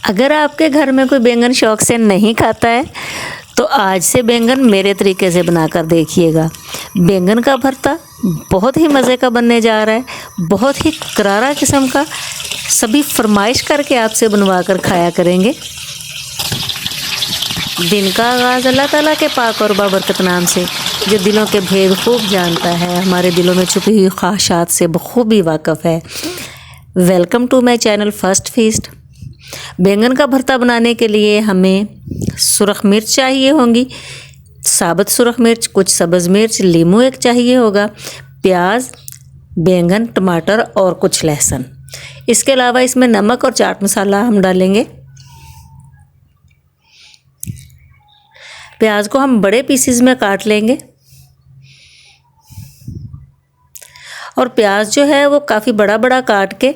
अगर आपके घर में कोई बैंगन शौक़ से नहीं खाता है तो आज से बैंगन मेरे तरीके से बनाकर देखिएगा। बैंगन का भरता बहुत ही मज़े का बनने जा रहा है, बहुत ही करारा किस्म का। सभी फरमाइश करके आपसे बनवा कर खाया करेंगे। दिन का आगाज़ अल्लाह ताला के पाक और बाबरकत नाम से, जो दिलों के भेद खूब जानता है, हमारे दिलों में छुपी हुई ख्वाहिशात से बखूबी वाक़फ़ है। Welcome to my channel first feast. बैंगन का भरता बनाने के लिए हमें सुरख मिर्च चाहिए होंगी, साबुत सुरख मिर्च, कुछ सब्ज़ मिर्च, लीमू एक चाहिए होगा, प्याज, बैंगन, टमाटर और कुछ लहसुन। इसके अलावा इसमें नमक और चाट मसाला हम डालेंगे। प्याज को हम बड़े पीसेस में काट लेंगे और प्याज जो है वो काफ़ी बड़ा बड़ा काट के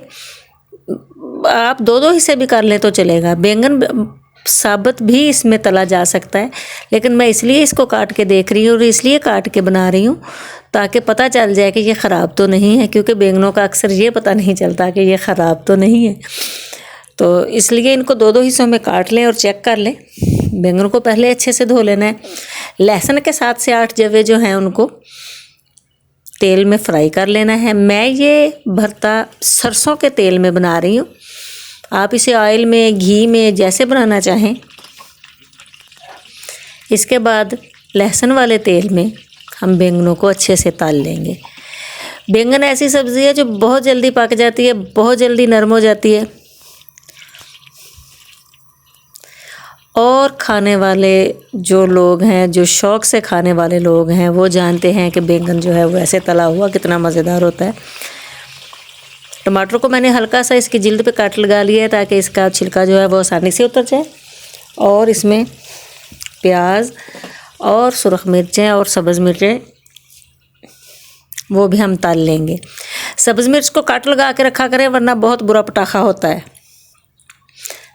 आप दो दो हिस्से भी कर लें तो चलेगा। बैंगन साबुत भी इसमें तला जा सकता है, लेकिन मैं इसलिए इसको काट के देख रही हूँ और इसलिए काट के बना रही हूँ ताकि पता चल जाए कि ये ख़राब तो नहीं है, क्योंकि बैंगनों का अक्सर ये पता नहीं चलता कि ये ख़राब तो नहीं है। तो इसलिए इनको दो दो हिस्सों में काट लें और चेक कर लें। बैंगन को पहले अच्छे से धो लेना है। लहसुन के 7 से 8 जवे जो हैं उनको तेल में फ्राई कर लेना है। मैं ये भरता सरसों के तेल में बना रही हूँ, आप इसे ऑयल में, घी में, जैसे बनाना चाहें। इसके बाद लहसुन वाले तेल में हम बैंगनों को अच्छे से तल लेंगे। बैंगन ऐसी सब्ज़ी है जो बहुत जल्दी पक जाती है, बहुत जल्दी नरम हो जाती है और खाने वाले जो लोग हैं, जो शौक़ से खाने वाले लोग हैं, वो जानते हैं कि बैंगन जो है वो ऐसे तला हुआ कितना मज़ेदार होता है। टमाटर को मैंने हल्का सा इसकी जिल्द पे काट लगा लिया है ताकि इसका छिलका जो है वो आसानी से उतर जाए। और इसमें प्याज और सुरख मिर्चें और सब्ज़ मिर्चें वो भी हम तल लेंगे। सब्ज़ मिर्च को काट लगा के रखा करें, वरना बहुत बुरा पटाखा होता है।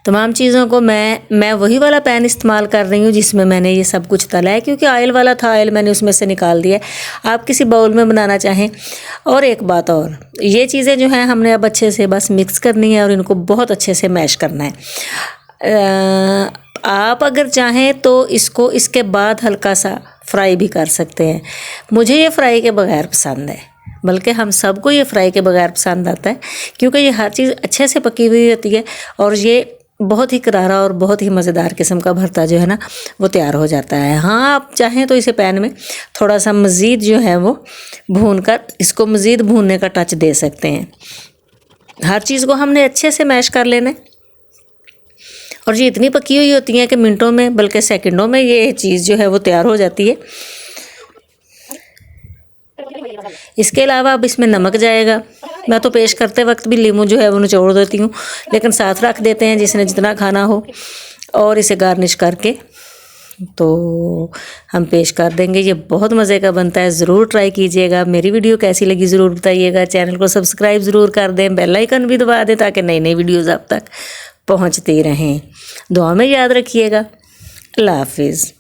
तमाम चीज़ों को मैं वही वाला पैन इस्तेमाल कर रही हूँ जिसमें मैंने ये सब कुछ तला है, क्योंकि ऑयल वाला था, ऑयल मैंने उसमें से निकाल दिया है। आप किसी बाउल में बनाना चाहें। और एक बात और, ये चीज़ें जो हैं हमने अब अच्छे से बस मिक्स करनी है और इनको बहुत अच्छे से मैश करना है। आप अगर चाहें तो इसको इसके बाद हल्का सा फ्राई भी कर सकते हैं। मुझे ये फ्राई के बगैर पसंद है, बल्कि हम सबको ये फ्राई के बगैर पसंद आता है, क्योंकि ये हर चीज़ अच्छे से पकी हुई होती है और ये बहुत ही करारा और बहुत ही मज़ेदार किस्म का भरता जो है ना वो तैयार हो जाता है। हाँ, आप चाहें तो इसे पैन में थोड़ा सा मज़ीद जो है वो भून कर इसको मज़ीद भूनने का टच दे सकते हैं। हर चीज़ को हमने अच्छे से मैश कर लेना है और ये इतनी पकी हुई होती हैं कि मिनटों में, बल्कि सेकंडों में ये चीज़ जो है वो तैयार हो जाती है। इसके अलावा अब इसमें नमक जाएगा। मैं तो पेश करते वक्त भी लीमू जो है वो निचोड़ देती हूँ, लेकिन साथ रख देते हैं जिसने जितना खाना हो। और इसे गार्निश करके तो हम पेश कर देंगे। ये बहुत मज़े का बनता है, ज़रूर ट्राई कीजिएगा। मेरी वीडियो कैसी लगी ज़रूर बताइएगा। चैनल को सब्सक्राइब ज़रूर कर दें, बेल आइकन भी दबा दें ताकि नई नई वीडियोज़ आप तक पहुँचती रहें। दुआ में याद रखिएगा। अल्लाह हाफिज़।